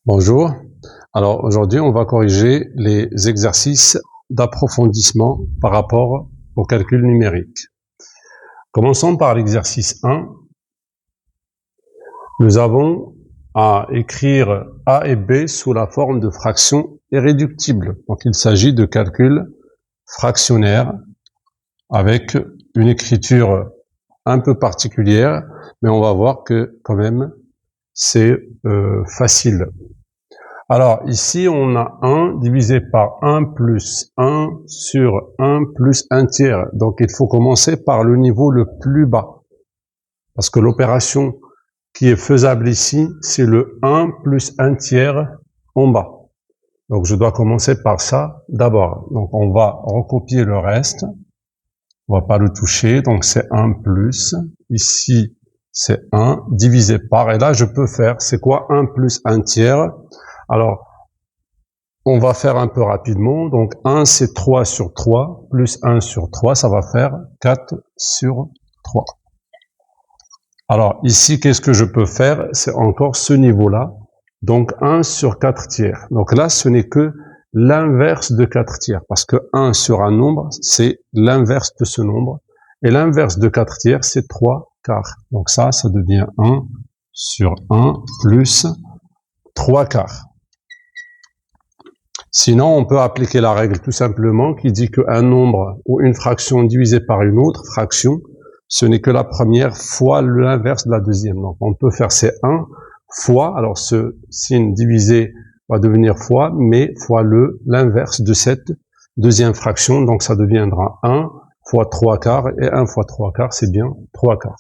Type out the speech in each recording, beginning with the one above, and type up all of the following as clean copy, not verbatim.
Bonjour. Alors aujourd'hui, on va corriger les exercices d'approfondissement par rapport au calcul numérique. Commençons par l'exercice 1. Nous avons à écrire A et B sous la forme de fractions irréductibles. Donc il s'agit de calcul fractionnaire avec une écriture un peu particulière, mais on va voir que quand même c'est facile. Alors ici on a 1 divisé par 1 plus 1 sur 1 plus 1 tiers. Donc il faut commencer par le niveau le plus bas. Parce que l'opération qui est faisable ici, c'est le 1 plus 1 tiers en bas. Donc je dois commencer par ça d'abord. Donc on va recopier le reste. On va pas le toucher. Donc c'est 1 plus. Ici c'est 1 divisé par. Et là je peux faire, c'est quoi 1 plus 1 tiers? Alors, on va faire un peu rapidement. Donc, 1, c'est 3 sur 3, plus 1 sur 3, ça va faire 4 sur 3. Alors, ici, qu'est-ce que je peux faire? C'est encore ce niveau-là. Donc, 1 sur 4 tiers. Donc là, ce n'est que l'inverse de 4 tiers. Parce que 1 sur un nombre, c'est l'inverse de ce nombre. Et l'inverse de 4 tiers, c'est 3 quarts. Donc ça devient 1 sur 1 plus 3 quarts. Sinon, on peut appliquer la règle tout simplement qui dit qu'un nombre ou une fraction divisée par une autre fraction, ce n'est que la première fois l'inverse de la deuxième. Donc, on peut faire ces 1 fois, alors ce signe divisé va devenir fois, mais fois l'inverse de cette deuxième fraction. Donc, ça deviendra 1 fois 3 quarts, et 1 fois 3 quarts, c'est bien 3 quarts.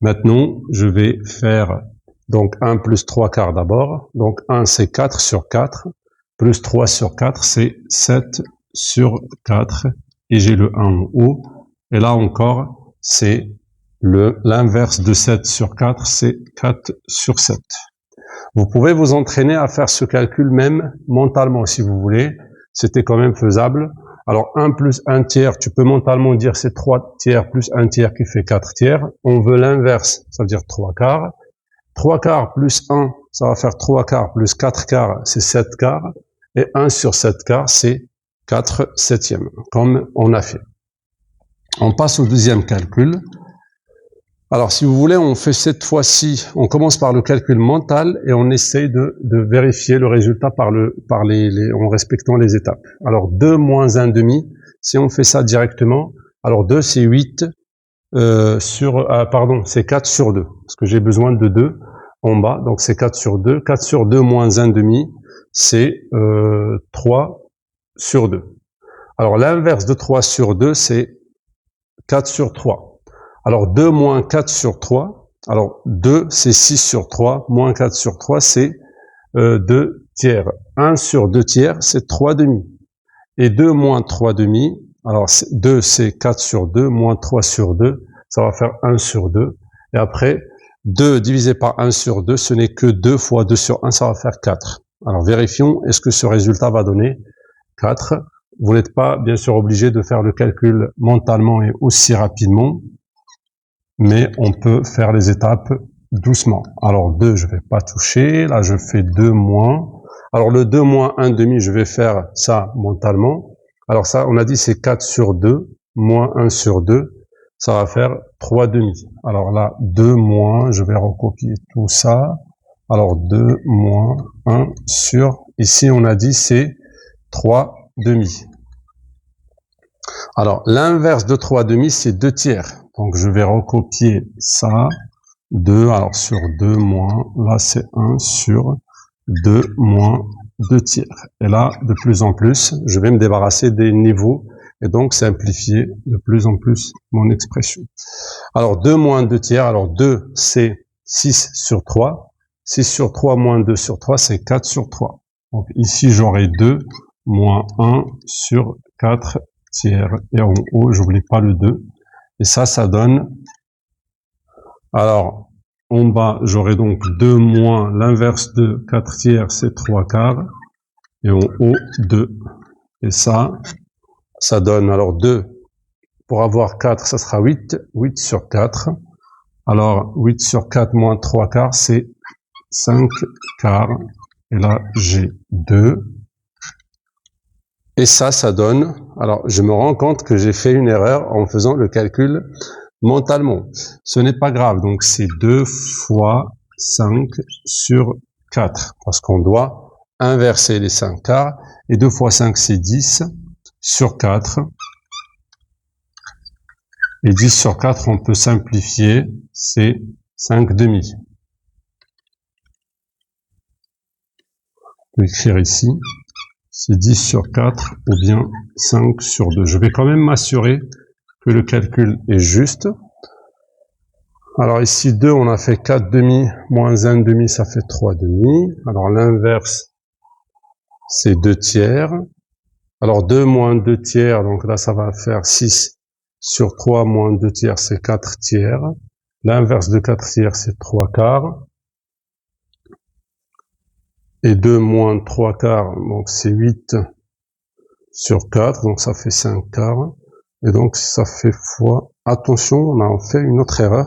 Maintenant, je vais faire donc 1 plus 3 quarts d'abord. Donc, 1, c'est 4 sur 4. Plus 3 sur 4, c'est 7 sur 4. Et j'ai le 1 en haut. Et là encore, c'est l'inverse de 7 sur 4, c'est 4 sur 7. Vous pouvez vous entraîner à faire ce calcul même mentalement si vous voulez. C'était quand même faisable. Alors 1 plus 1 tiers, tu peux mentalement dire c'est 3 tiers plus 1 tiers qui fait 4 tiers. On veut l'inverse, ça veut dire 3 quarts. 3 quarts plus 1, ça va faire 3 quarts plus 4 quarts, c'est 7 quarts. Et 1 sur 7 quarts, c'est 4 septièmes, comme on a fait. On passe au deuxième calcul. Alors, si vous voulez, on fait cette fois-ci, on commence par le calcul mental et on essaye de vérifier le résultat en respectant les étapes. Alors, 2 moins 1 demi, si on fait ça directement, alors 2 c'est 8 c'est 4 sur 2, parce que j'ai besoin de 2 en bas, donc c'est 4 sur 2. 4 sur 2 moins 1 demi, c'est 3 sur 2. Alors l'inverse de 3 sur 2, c'est 4 sur 3. Alors 2 moins 4 sur 3, alors 2 c'est 6 sur 3, moins 4 sur 3 c'est 2 tiers. 1 sur 2 tiers, c'est 3 demi. Et 2 moins 3 demi, alors 2 c'est 4 sur 2, moins 3 sur 2, ça va faire 1 sur 2. Et après, 2 divisé par 1 sur 2, ce n'est que 2 fois 2 sur 1, ça va faire 4. Alors vérifions, est-ce que ce résultat va donner 4? Vous n'êtes pas bien sûr obligé de faire le calcul mentalement et aussi rapidement, mais on peut faire les étapes doucement. Alors 2, je ne vais pas toucher, là je fais 2 moins. Alors le 2 moins 1 demi, je vais faire ça mentalement. Alors ça, on a dit c'est 4 sur 2, moins 1 sur 2, ça va faire 3 demi. Alors là, 2 moins, je vais recopier tout ça. Alors 2 moins 1 sur, ici on a dit c'est 3 demi. Alors l'inverse de 3 demi c'est 2 tiers. Donc je vais recopier ça. 2, alors sur 2 moins, là c'est 1 sur 2 moins 2 tiers. Et là, de plus en plus, je vais me débarrasser des niveaux et donc simplifier de plus en plus mon expression. Alors 2 moins 2 tiers, alors 2 c'est 6 sur 3. 6 sur 3 moins 2 sur 3, c'est 4 sur 3. Donc ici, j'aurai 2 moins 1 sur 4 tiers. Et en haut, j'oublie pas le 2. Et ça donne... Alors, en bas, j'aurai donc 2 moins l'inverse de 4 tiers, c'est 3 quarts. Et en haut, 2. Et ça donne alors 2. Pour avoir 4, ça sera 8. 8 sur 4. Alors, 8 sur 4 moins 3 quarts, c'est 5 quarts. Et là, j'ai 2. Et ça donne... Alors, je me rends compte que j'ai fait une erreur en faisant le calcul mentalement. Ce n'est pas grave. Donc, c'est 2 fois 5 sur 4. Parce qu'on doit inverser les 5 quarts. Et 2 fois 5, c'est 10 sur 4. Et 10 sur 4, on peut simplifier. C'est 5 demi. On peut écrire ici. C'est 10 sur 4 ou bien 5 sur 2. Je vais quand même m'assurer que le calcul est juste. Alors ici 2, on a fait 4 demi, moins 1 demi, ça fait 3 demi. Alors l'inverse, c'est 2 tiers. Alors 2 moins 2 tiers, donc là ça va faire 6 sur 3 moins 2 tiers, c'est 4 tiers. L'inverse de 4 tiers, c'est 3 quarts. Et 2 moins 3 quarts, donc c'est 8 sur 4, donc ça fait 5 quarts. Et donc ça fait fois... Attention, on a fait une autre erreur.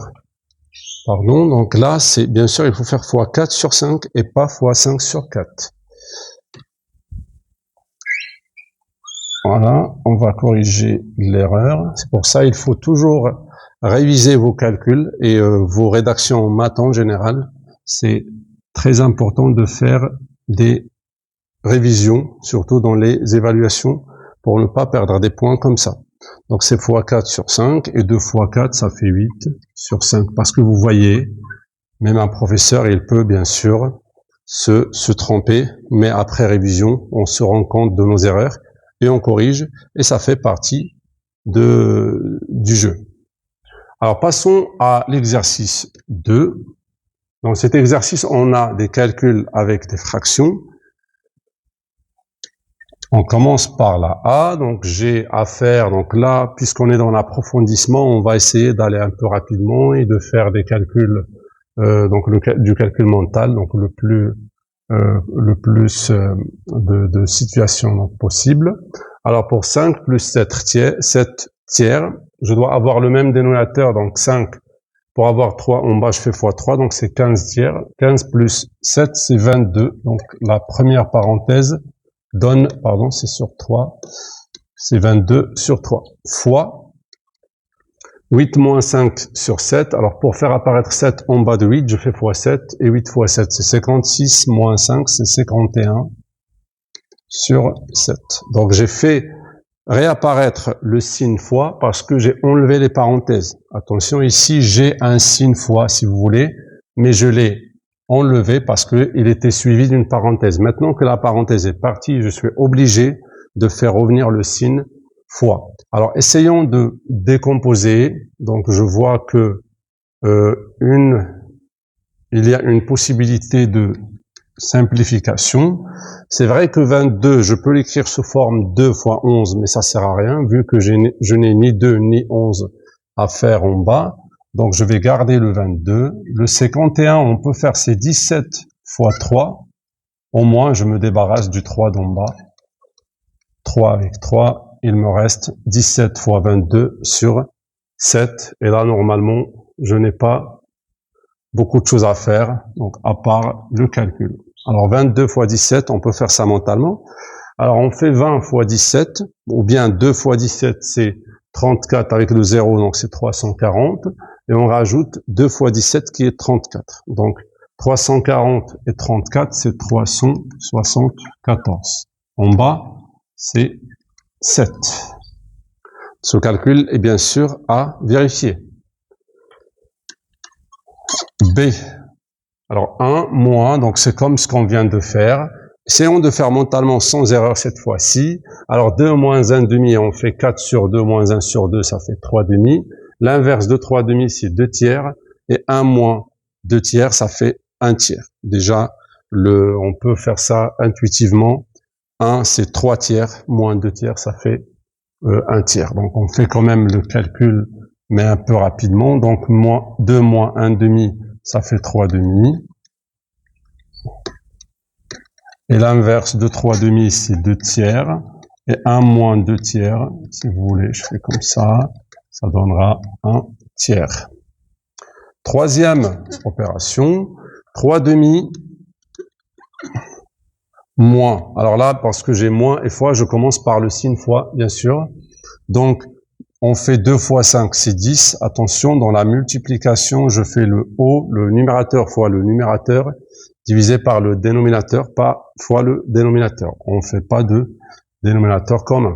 Pardon, donc là, c'est bien sûr, il faut faire fois 4 sur 5 et pas fois 5 sur 4. Voilà, on va corriger l'erreur. C'est pour ça il faut toujours réviser vos calculs et vos rédactions en maths en général. C'est très important de faire des révisions, surtout dans les évaluations, pour ne pas perdre des points comme ça. Donc c'est fois 4 sur 5, et 2 fois 4, ça fait 8 sur 5. Parce que vous voyez, même un professeur, il peut bien sûr se tromper, mais après révision, on se rend compte de nos erreurs, et on corrige, et ça fait partie du jeu. Alors passons à l'exercice 2. Dans cet exercice, on a des calculs avec des fractions. On commence par la A, donc j'ai à faire, donc là, puisqu'on est dans l'approfondissement, on va essayer d'aller un peu rapidement et de faire des calculs, donc du calcul mental, donc le plus de situations donc, possibles. Alors pour 5 plus 7 tiers, je dois avoir le même dénominateur, donc 5, pour avoir 3 en bas, je fais fois 3, donc c'est 15 tiers. 15 plus 7, c'est 22, donc la première parenthèse donne, pardon, c'est sur 3, c'est 22 sur 3, fois 8 moins 5 sur 7. Alors, pour faire apparaître 7 en bas de 8, je fais fois 7, et 8 fois 7, c'est 56, moins 5, c'est 51 sur 7. Donc, j'ai fait réapparaître le signe fois parce que j'ai enlevé les parenthèses. Attention, ici, j'ai un signe fois, si vous voulez, mais je l'ai enlevé parce qu'il était suivi d'une parenthèse. Maintenant que la parenthèse est partie, je suis obligé de faire revenir le signe fois. Alors, essayons de décomposer. Donc, je vois que il y a une possibilité de simplification. C'est vrai que 22, je peux l'écrire sous forme 2 fois 11, mais ça sert à rien, vu que je n'ai ni 2 ni 11 à faire en bas. Donc, je vais garder le 22. Le 51, on peut faire c'est 17 fois 3. Au moins, je me débarrasse du 3 d'en bas. 3 avec 3, il me reste 17 fois 22 sur 7. Et là, normalement, je n'ai pas beaucoup de choses à faire, donc à part le calcul. Alors, 22 fois 17, on peut faire ça mentalement. Alors, on fait 20 fois 17, ou bien 2 fois 17, c'est 34 avec le 0, donc c'est 340. Et on rajoute 2 fois 17 qui est 34. Donc, 340 et 34, c'est 374. En bas, c'est 7. Ce calcul est bien sûr à vérifier. B. Alors 1 moins, donc c'est comme ce qu'on vient de faire. Essayons de faire mentalement sans erreur cette fois-ci. Alors 2 moins 1 demi, on fait 4 sur 2 moins 1 sur 2, ça fait 3 demi. L'inverse de 3 demi, c'est 2 tiers. Et 1 moins 2 tiers, ça fait 1 tiers. Déjà, on peut faire ça intuitivement. 1, c'est 3 tiers, moins 2 tiers, ça fait 1 tiers. Donc on fait quand même le calcul, mais un peu rapidement. Donc 2 moins 1 demi, ça fait 3 demi. Et l'inverse de 3 demi, c'est 2 tiers. Et 1 moins 2 tiers, si vous voulez, je fais comme ça donnera 1 tiers. Troisième opération, 3 demi moins. Alors là, parce que j'ai moins et fois, je commence par le signe fois, bien sûr. Donc, on fait 2 fois 5, c'est 10. Attention, dans la multiplication, je fais le haut, le numérateur fois le numérateur, divisé par le dénominateur, pas fois le dénominateur. On ne fait pas de dénominateur commun.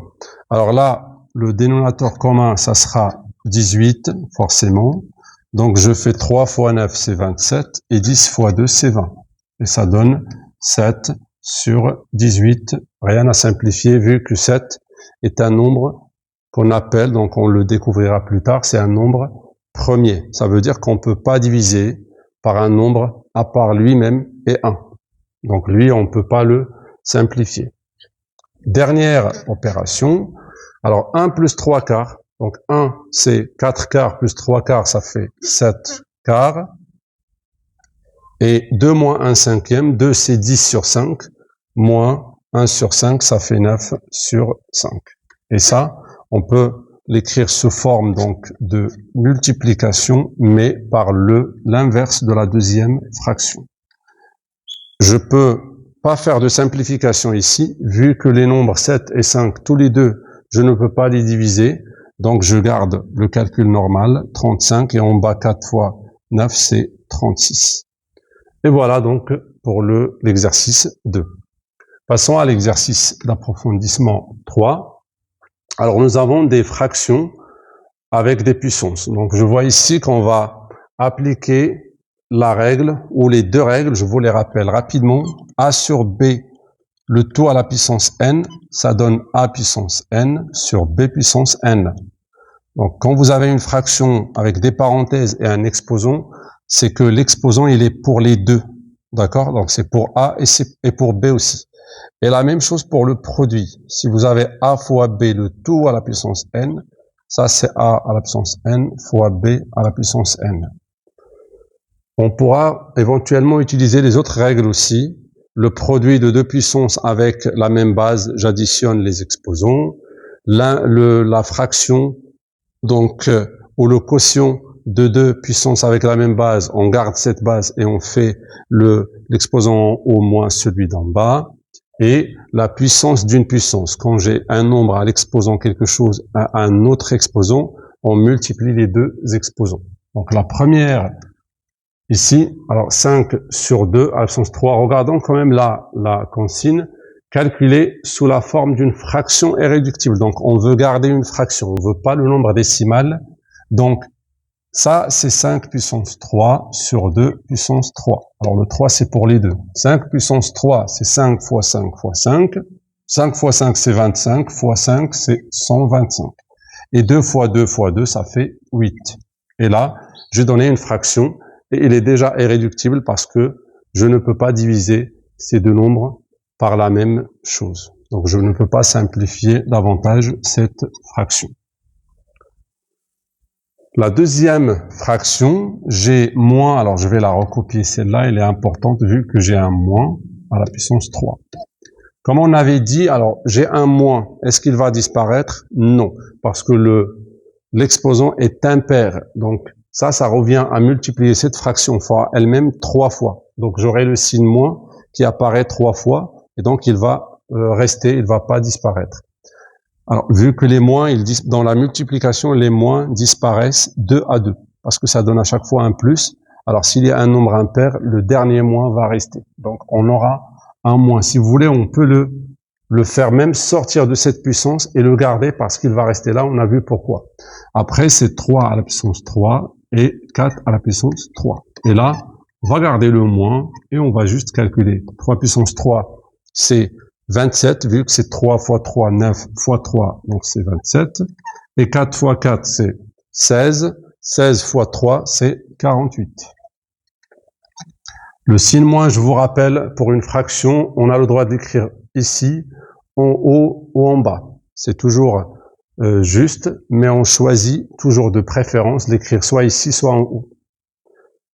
Alors là, le dénominateur commun, ça sera 18, forcément. Donc, je fais 3 fois 9, c'est 27, et 10 fois 2, c'est 20. Et ça donne 7 sur 18. Rien à simplifier, vu que 7 est un nombre qu'on appelle, donc on le découvrira plus tard, c'est un nombre premier. Ça veut dire qu'on ne peut pas diviser par un nombre à part lui-même et 1. Donc lui, on ne peut pas le simplifier. Dernière opération. Alors 1 plus 3 quarts. Donc 1, c'est 4 quarts plus 3 quarts, ça fait 7 quarts. Et 2 moins 1 cinquième. 2, c'est 10 sur 5. Moins 1 sur 5, ça fait 9 sur 5. Et ça, on peut l'écrire sous forme donc de multiplication, mais par l'inverse de la deuxième fraction. Je peux pas faire de simplification ici, vu que les nombres 7 et 5, tous les deux, je ne peux pas les diviser. Donc je garde le calcul normal, 35, et en bas 4 fois 9, c'est 36. Et voilà donc pour l'exercice 2. Passons à l'exercice d'approfondissement 3. Alors, nous avons des fractions avec des puissances. Donc, je vois ici qu'on va appliquer la règle, ou les deux règles, je vous les rappelle rapidement. A sur B, le tout à la puissance n, ça donne A puissance n sur B puissance n. Donc, quand vous avez une fraction avec des parenthèses et un exposant, c'est que l'exposant, il est pour les deux. D'accord? Donc, c'est pour A et pour B aussi. Et la même chose pour le produit. Si vous avez A fois B, le tout à la puissance n, ça c'est A à la puissance n fois B à la puissance n. On pourra éventuellement utiliser les autres règles aussi. Le produit de deux puissances avec la même base, j'additionne les exposants. La fraction, donc, ou le quotient de deux puissances avec la même base, on garde cette base et on fait l'exposant en haut moins celui d'en bas. Et la puissance d'une puissance. Quand j'ai un nombre à l'exposant quelque chose à un autre exposant, on multiplie les deux exposants. Donc la première, ici, alors 5 sur 2 à la puissance 3. Regardons quand même la consigne. Calculée sous la forme d'une fraction irréductible. Donc on veut garder une fraction, on veut pas le nombre décimal. Donc ça, c'est 5 puissance 3 sur 2 puissance 3. Alors, le 3, c'est pour les deux. 5 puissance 3, c'est 5 fois 5 fois 5. 5 fois 5, c'est 25. Fois 5, c'est 125. Et 2 fois 2 fois 2, ça fait 8. Et là, j'ai donné une fraction. Et il est déjà irréductible parce que je ne peux pas diviser ces deux nombres par la même chose. Donc, je ne peux pas simplifier davantage cette fraction. La deuxième fraction, j'ai moins, alors je vais la recopier celle-là, elle est importante vu que j'ai un moins à la puissance 3. Comme on avait dit, alors j'ai un moins, est-ce qu'il va disparaître? Non, parce que l'exposant est impair. Donc ça revient à multiplier cette fraction fois elle-même 3 fois. Donc j'aurai le signe moins qui apparaît 3 fois, et donc il va rester, il ne va pas disparaître. Alors, vu que les moins, dans la multiplication, les moins disparaissent 2 à 2, parce que ça donne à chaque fois un plus. Alors, s'il y a un nombre impair, le dernier moins va rester. Donc, on aura un moins. Si vous voulez, on peut le faire même sortir de cette puissance et le garder parce qu'il va rester là. On a vu pourquoi. Après, c'est 3 à la puissance 3 et 4 à la puissance 3. Et là, on va garder le moins et on va juste calculer. 3 puissance 3, c'est 27, vu que c'est 3 fois 3, 9 fois 3, donc c'est 27. Et 4 fois 4, c'est 16. 16 fois 3, c'est 48. Le signe moins, je vous rappelle, pour une fraction, on a le droit d'écrire ici, en haut ou en bas. C'est toujours juste, mais on choisit toujours de préférence d'écrire soit ici, soit en haut.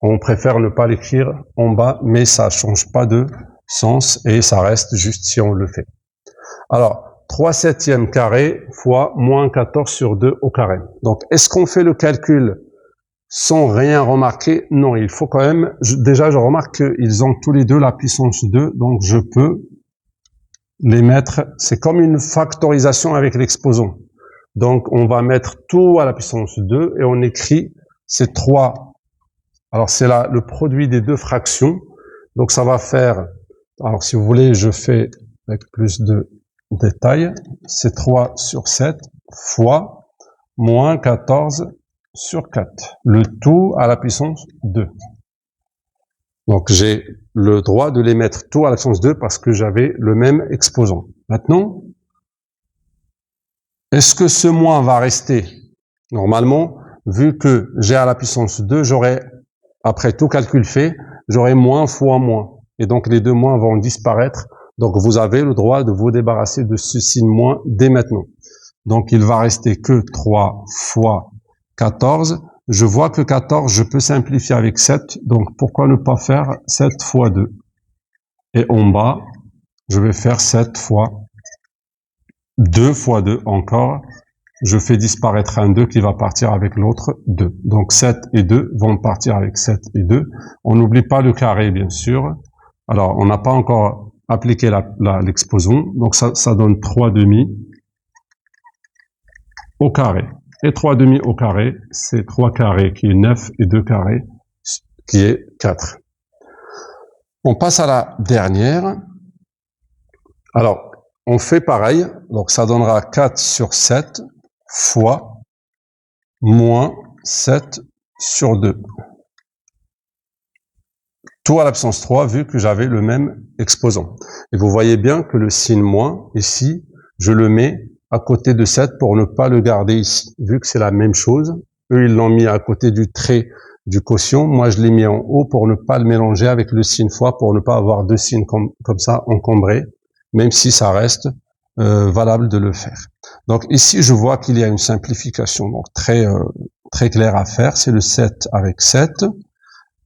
On préfère ne pas l'écrire en bas, mais ça change pas de sens et ça reste juste si on le fait. Alors, 3 septièmes carré fois moins 14 sur 2 au carré. Donc, est-ce qu'on fait le calcul sans rien remarquer? Non, il faut quand même... Déjà, je remarque qu'ils ont tous les deux la puissance 2, donc je peux les mettre, c'est comme une factorisation avec l'exposant. Donc, on va mettre tout à la puissance 2 et on écrit ces 3. Alors, c'est là le produit des deux fractions. Donc, ça va faire, alors si vous voulez, je fais avec plus de détails, c'est 3 sur 7 fois moins 14 sur 4. Le tout à la puissance 2. Donc, j'ai le droit de les mettre tout à la puissance 2 parce que j'avais le même exposant. Maintenant, est-ce que ce moins va rester? Normalement, vu que j'ai à la puissance 2, j'aurai, après tout calcul fait, j'aurai moins fois moins. Et donc, les deux moins vont disparaître. Donc, vous avez le droit de vous débarrasser de ce signe moins dès maintenant. Donc, il va rester que 3 fois 14. Je vois que 14, je peux simplifier avec 7. Donc, pourquoi ne pas faire 7 fois 2? Et en bas, je vais faire 7 fois 2 fois 2 encore. Je fais disparaître un 2 qui va partir avec l'autre 2. Donc 7 et 2 vont partir avec 7 et 2. On n'oublie pas le carré, bien sûr. Alors, on n'a pas encore appliqué l'exposant. Donc ça donne 3 demi au carré. Et 3 demi au carré, c'est 3 carrés qui est 9 et 2 carrés qui est 4. On passe à la dernière. Alors, on fait pareil. Donc ça donnera 4 sur 7 fois moins 7 sur 2. Tout à la puissance 3, vu que j'avais le même exposant. Et vous voyez bien que le signe moins, ici, je le mets à côté de 7 pour ne pas le garder ici. Vu que c'est la même chose, eux, ils l'ont mis à côté du trait du quotient. Moi, je l'ai mis en haut pour ne pas le mélanger avec le signe fois, pour ne pas avoir deux signes comme ça encombrés, même si ça reste valable de le faire. Donc ici, je vois qu'il y a une simplification donc très claire à faire. C'est le 7 avec 7.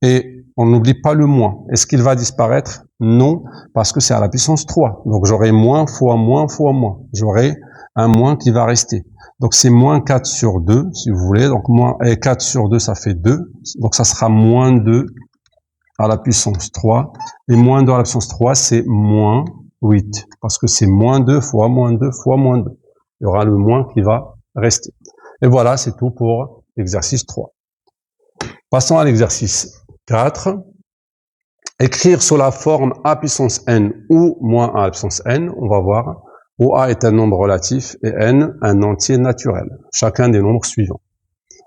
Et on n'oublie pas le moins. Est-ce qu'il va disparaître? Non, parce que c'est à la puissance 3. Donc j'aurai moins fois moins fois moins. J'aurai un moins qui va rester. Donc c'est moins 4 sur 2, si vous voulez. Donc moins 4 sur 2, ça fait 2. Donc ça sera moins 2 à la puissance 3. Et moins 2 à la puissance 3, c'est moins 8. Parce que c'est moins 2 fois moins 2 fois moins 2. Il y aura le moins qui va rester. Et voilà, c'est tout pour l'exercice 3. Passons à l'exercice 4. Écrire sous la forme a puissance n ou moins a puissance n, on va voir, où a est un nombre relatif et n un entier naturel, chacun des nombres suivants.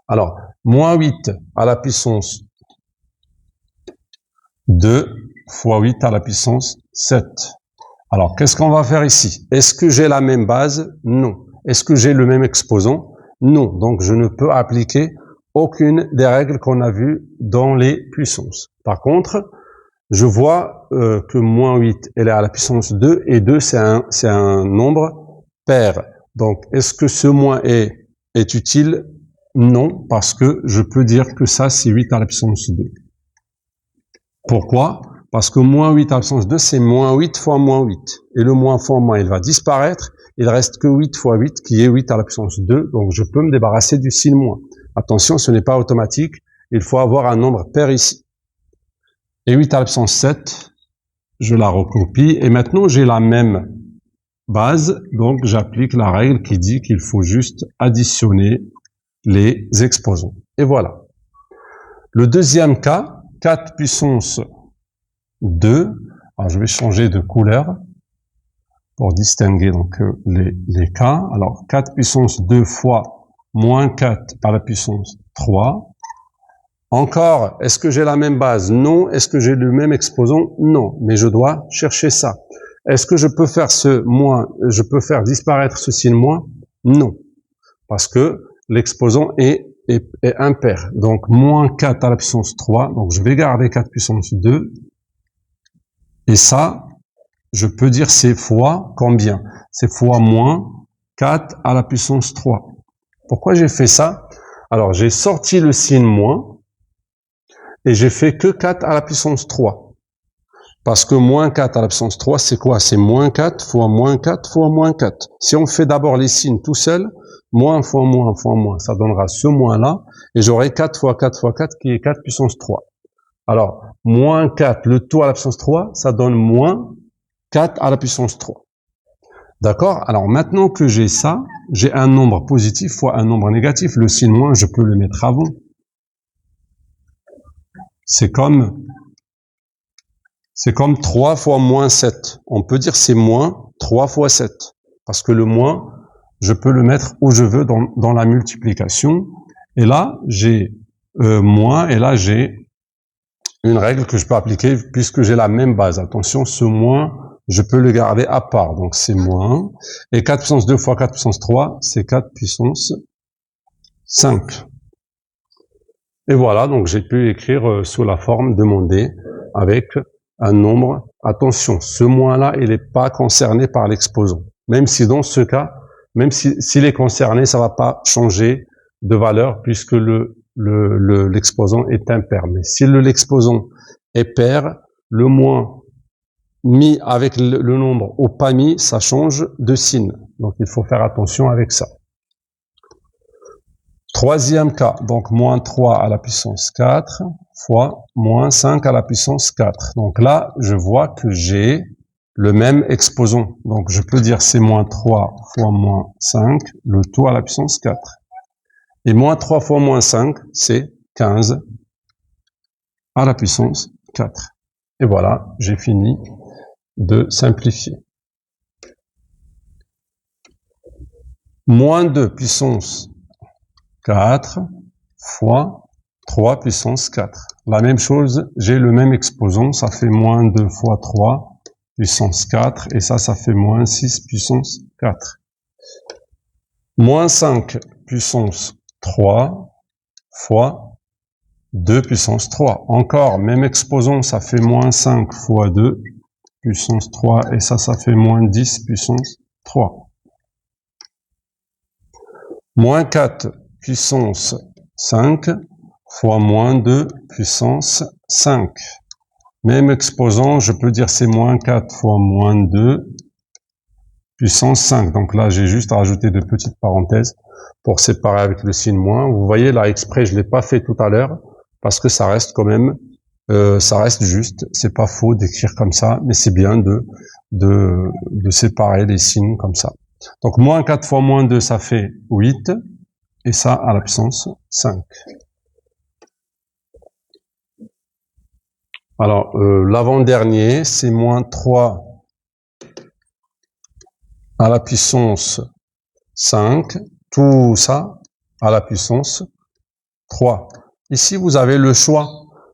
Alors, moins 8 à la puissance 2 fois 8 à la puissance 7. Alors, qu'est-ce qu'on va faire ici? Est-ce que j'ai la même base? Non. Est-ce que j'ai le même exposant? Non. Donc, je ne peux appliquer aucune des règles qu'on a vues dans les puissances. Par contre, je vois que moins 8, elle est à la puissance 2, et 2, c'est un nombre pair. Donc, est-ce que ce moins est utile? Non, parce que je peux dire que ça, c'est 8 à la puissance 2. Pourquoi? Parce que moins 8 à la puissance 2, c'est moins 8 fois moins 8. Et le moins fois moins, il va disparaître. Il reste que 8 fois 8, qui est 8 à la puissance 2. Donc, je peux me débarrasser du signe moins. Attention, ce n'est pas automatique. Il faut avoir un nombre pair ici. Et 8 à la puissance 7, je la recopie. Et maintenant, j'ai la même base. Donc, j'applique la règle qui dit qu'il faut juste additionner les exposants. Et voilà. Le deuxième cas, 4 puissance 2. Alors, je vais changer de couleur pour distinguer donc les cas. Alors, 4 puissance 2 fois moins 4 à la puissance 3. Encore, est-ce que j'ai la même base? Non. Est-ce que j'ai le même exposant? Non. Mais je dois chercher ça. Est-ce que je peux faire ce moins, je peux faire disparaître ce signe moins? Non. Parce que l'exposant est impair. Donc, moins 4 à la puissance 3. Donc, je vais garder 4 puissance 2. Et ça, je peux dire c'est fois combien? C'est fois moins 4 à la puissance 3. Pourquoi j'ai fait ça? Alors, j'ai sorti le signe moins et j'ai fait que 4 à la puissance 3. Parce que moins 4 à la puissance 3, c'est quoi? C'est moins 4 fois moins 4 fois moins 4. Si on fait d'abord les signes tout seul, moins fois moins fois moins, ça donnera ce moins-là, et j'aurai 4 fois 4 fois 4 qui est 4 puissance 3. Alors, moins 4, le tout à la puissance 3, ça donne moins 4 à la puissance 3. D'accord? Alors maintenant que j'ai ça, j'ai un nombre positif fois un nombre négatif. Le signe moins, je peux le mettre avant. C'est comme 3 fois moins 7. On peut dire c'est moins 3 fois 7. Parce que le moins, je peux le mettre où je veux dans la multiplication. Et là, j'ai moins, et là, j'ai une règle que je peux appliquer puisque j'ai la même base. Attention, ce moins, je peux le garder à part. Donc, c'est moins. Et 4 puissance 2 fois 4 puissance 3, c'est 4 puissance 5. Et voilà, donc j'ai pu écrire sous la forme demandée avec un nombre. Attention, ce moins-là, il n'est pas concerné par l'exposant. Même si dans ce cas, même s'il est concerné, ça va pas changer de valeur puisque l'exposant est impair. Mais si l'exposant est pair, le moins mis avec le nombre ou pas mis, ça change de signe. Donc il faut faire attention avec ça. Troisième cas, donc moins 3 à la puissance 4 fois moins 5 à la puissance 4. Donc là, je vois que j'ai le même exposant. Donc je peux dire c'est moins 3 fois moins 5, le tout à la puissance 4. Et moins 3 fois moins 5, c'est 15 à la puissance 4. Et voilà, j'ai fini de simplifier. Moins 2 puissance 4 fois 3 puissance 4. La même chose, j'ai le même exposant, ça fait moins 2 fois 3 puissance 4, et ça fait moins 6 puissance 4. Moins 5 puissance 3 fois 2 puissance 3. Encore, même exposant, ça fait moins 5 fois 2 puissance 3, et ça fait moins 10 puissance 3. Moins 4 puissance 5 fois moins 2 puissance 5. Même exposant, je peux dire c'est moins 4 fois moins 2 puissance 5. Donc là, j'ai juste rajouté de petites parenthèses pour séparer avec le signe moins. Vous voyez, là, exprès, je l'ai pas fait tout à l'heure parce que ça reste quand même, ça reste juste. C'est pas faux d'écrire comme ça, mais c'est bien de séparer les signes comme ça. Donc, moins 4 fois moins 2, ça fait 8. Et ça à la puissance 5. Alors, l'avant-dernier, c'est moins 3 à la puissance 5. Tout ça à la puissance 3. Ici, vous avez le choix.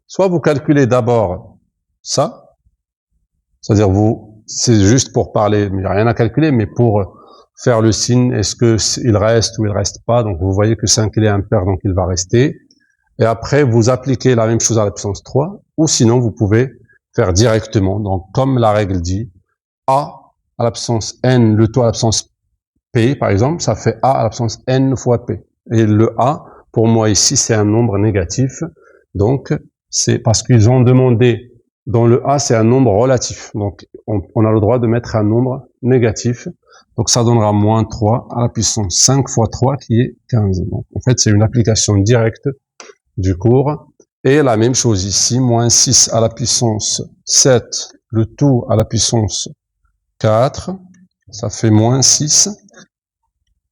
Soit vous calculez d'abord ça, c'est-à-dire c'est juste pour parler, mais il n'y a rien à calculer, mais pour faire le signe, est-ce que il reste ou il reste pas. Donc vous voyez que 5 il est impair, donc il va rester. Et après, vous appliquez la même chose à la puissance 3, ou sinon vous pouvez faire directement. Donc comme la règle dit, A à la puissance n, le taux à la puissance p, par exemple, ça fait A à la puissance n fois p. Et le A, pour moi ici, c'est un nombre négatif. Donc c'est parce qu'ils ont demandé, dans le A, c'est un nombre relatif. Donc on a le droit de mettre un nombre négatif. Donc ça donnera moins 3 à la puissance 5 fois 3 qui est 15. Donc en fait, c'est une application directe du cours. Et la même chose ici, moins 6 à la puissance 7, le tout à la puissance 4, ça fait moins 6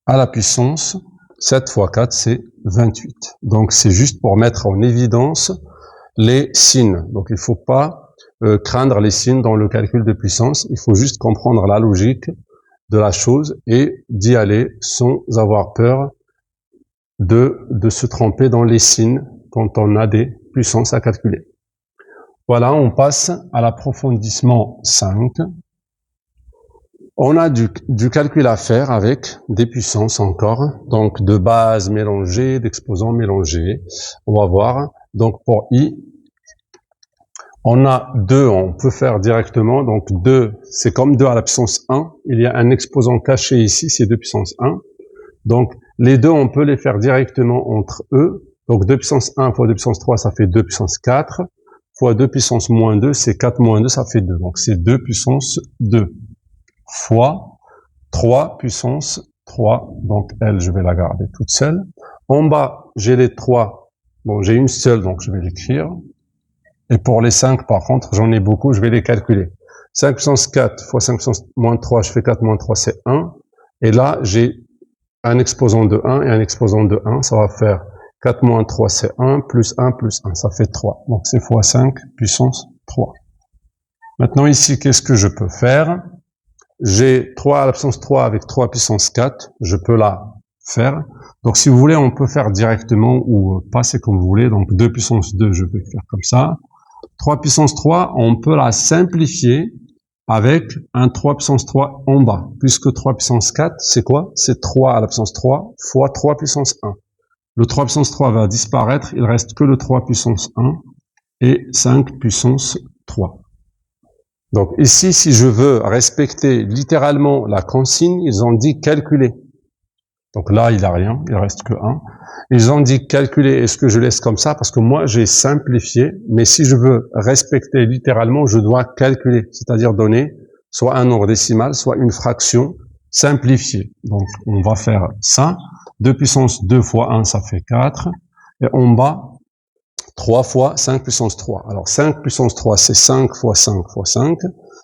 à la puissance 7 fois 4, c'est 28. Donc c'est juste pour mettre en évidence les signes. Donc il ne faut pas craindre les signes dans le calcul de puissance, il faut juste comprendre la logique de la chose et d'y aller sans avoir peur de se tromper dans les signes quand on a des puissances à calculer. Voilà, on passe à l'approfondissement 5. On a du calcul à faire avec des puissances encore, donc de bases mélangées, d'exposants mélangés. On va voir. Donc pour I, on a 2, on peut faire directement. Donc 2, c'est comme 2 à la puissance 1. Il y a un exposant caché ici, c'est 2 puissance 1. Donc les deux, on peut les faire directement entre eux. Donc 2 puissance 1 fois 2 puissance 3, ça fait 2 puissance 4. Fois 2 puissance moins 2, c'est 4 moins 2, ça fait 2. Donc c'est 2 puissance 2. Fois 3 puissance 3. Donc elle, je vais la garder toute seule. En bas, j'ai les 3. Bon, j'ai une seule, donc je vais l'écrire. Et pour les 5, par contre, j'en ai beaucoup, je vais les calculer. 5 puissance 4 fois 5 puissance moins 3, je fais 4 moins 3, c'est 1. Et là, j'ai un exposant de 1 et un exposant de 1. Ça va faire 4 moins 3, c'est 1, plus 1, plus 1. Ça fait 3. Donc, c'est fois 5 puissance 3. Maintenant, ici, qu'est-ce que je peux faire? J'ai 3 à la puissance 3 avec 3 puissance 4. Je peux la faire. Donc, si vous voulez, on peut faire directement ou pas, c'est comme vous voulez. Donc, 2 puissance 2, je vais faire comme ça. 3 puissance 3, on peut la simplifier avec un 3 puissance 3 en bas. Puisque 3 puissance 4, c'est quoi? C'est 3 à la puissance 3 fois 3 puissance 1. Le 3 puissance 3 va disparaître. Il reste que le 3 puissance 1 et 5 puissance 3. Donc ici, si je veux respecter littéralement la consigne, ils ont dit calculer. Donc là, il n'y a rien, il reste que 1. Ils ont dit calculer, est-ce que je laisse comme ça? Parce que moi, j'ai simplifié, mais si je veux respecter littéralement, je dois calculer, c'est-à-dire donner soit un nombre décimal, soit une fraction simplifiée. Donc, on va faire ça. 2 puissance 2 fois 1, ça fait 4. Et en bas, 3 fois 5 puissance 3. Alors, 5 puissance 3, c'est 5 fois 5 fois 5.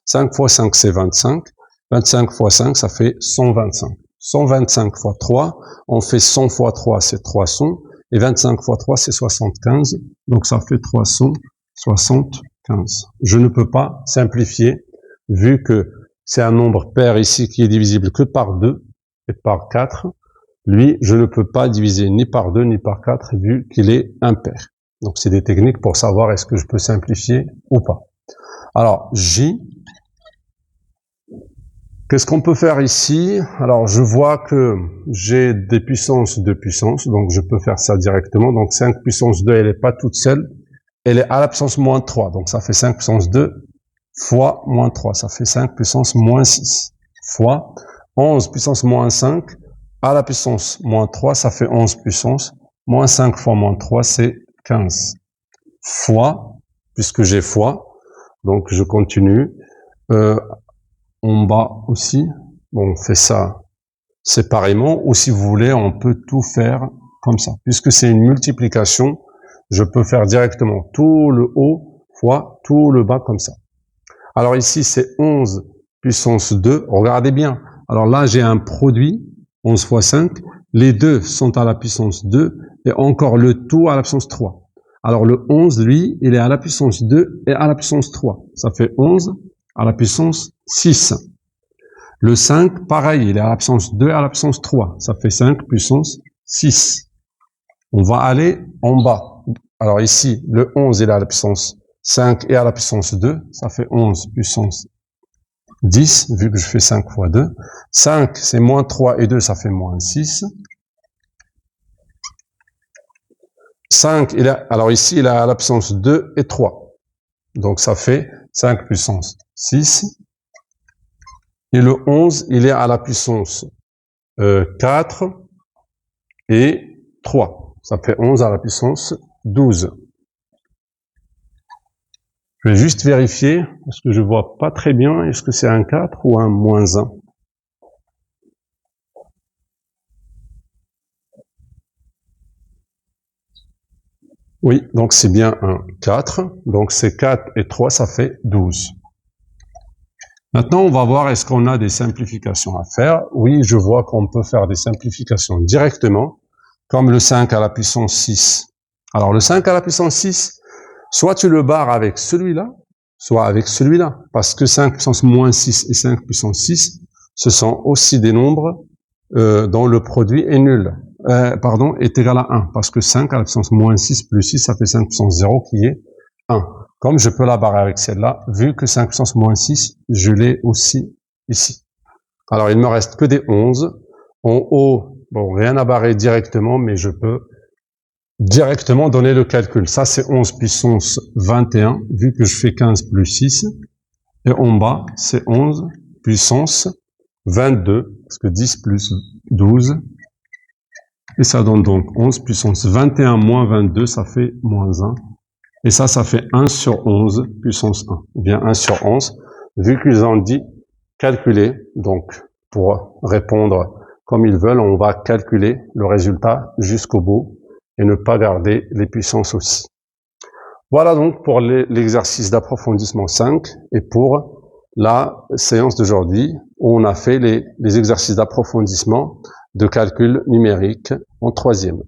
5 fois 5, c'est 25. 25 fois 5, ça fait 125. 125 fois 3, on fait 100 fois 3, c'est 300. Et 25 fois 3, c'est 75. Donc, ça fait 375. Je ne peux pas simplifier, vu que c'est un nombre pair ici qui est divisible que par 2 et par 4. Lui, je ne peux pas diviser ni par 2 ni par 4, vu qu'il est impair. Donc, c'est des techniques pour savoir est-ce que je peux simplifier ou pas. Alors, J. Qu'est-ce qu'on peut faire ici? Alors, je vois que j'ai des puissances de puissance, donc je peux faire ça directement. Donc, 5 puissance 2, elle n'est pas toute seule. Elle est à la puissance moins 3. Donc, ça fait 5 puissance 2 fois moins 3. Ça fait 5 puissance moins 6 fois 11 puissance moins 5 à la puissance moins 3. Ça fait 11 puissance moins 5 fois moins 3, c'est 15 fois, puisque j'ai fois. Donc, je continue. En bas aussi, bon, on fait ça séparément, ou si vous voulez, on peut tout faire comme ça. Puisque c'est une multiplication, je peux faire directement tout le haut fois tout le bas comme ça. Alors ici, c'est 11 puissance 2. Regardez bien. Alors là, j'ai un produit, 11 fois 5. Les deux sont à la puissance 2 et encore le tout à la puissance 3. Alors le 11, lui, il est à la puissance 2 et à la puissance 3. Ça fait 11 à la puissance 6. Le 5, pareil, il est à la puissance 2 et à la puissance 3. Ça fait 5 puissance 6. On va aller en bas. Alors ici, le 11, il est à la puissance 5 et à la puissance 2. Ça fait 11 puissance 10, vu que je fais 5 fois 2. 5, c'est moins 3 et 2, ça fait moins 6. 5, alors ici, il est à la puissance 2 et 3. Donc ça fait 5 puissance 6. Et le 11, il est à la puissance 4 et 3. Ça fait 11 à la puissance 12. Je vais juste vérifier, parce que je vois pas très bien, est-ce que c'est un 4 ou un moins 1? Oui, donc c'est bien un 4. Donc c'est 4 et 3, ça fait 12. Maintenant, on va voir est-ce qu'on a des simplifications à faire. Oui, je vois qu'on peut faire des simplifications directement, comme le 5 à la puissance 6. Alors le 5 à la puissance 6, soit tu le barres avec celui-là, soit avec celui-là, parce que 5 puissance moins 6 et 5 puissance 6, ce sont aussi des nombres dont le produit est nul. Est égal à 1, parce que 5 à la puissance moins 6 plus 6, ça fait 5 puissance 0 qui est 1. Comme je peux la barrer avec celle-là, vu que 5 puissance moins 6, je l'ai aussi ici. Alors, il me reste que des 11. En haut, bon, rien à barrer directement, mais je peux directement donner le calcul. Ça, c'est 11 puissance 21, vu que je fais 15 plus 6. Et en bas, c'est 11 puissance 22, parce que 10 plus 12. Et ça donne donc 11 puissance 21 moins 22, ça fait moins 1. Et ça fait 1 sur 11 puissance 1. Ou bien 1 sur 11, vu qu'ils ont dit calculer. Donc, pour répondre comme ils veulent, on va calculer le résultat jusqu'au bout et ne pas garder les puissances aussi. Voilà donc pour l'exercice d'approfondissement 5 et pour la séance d'aujourd'hui où on a fait les exercices d'approfondissement de calcul numérique en troisième.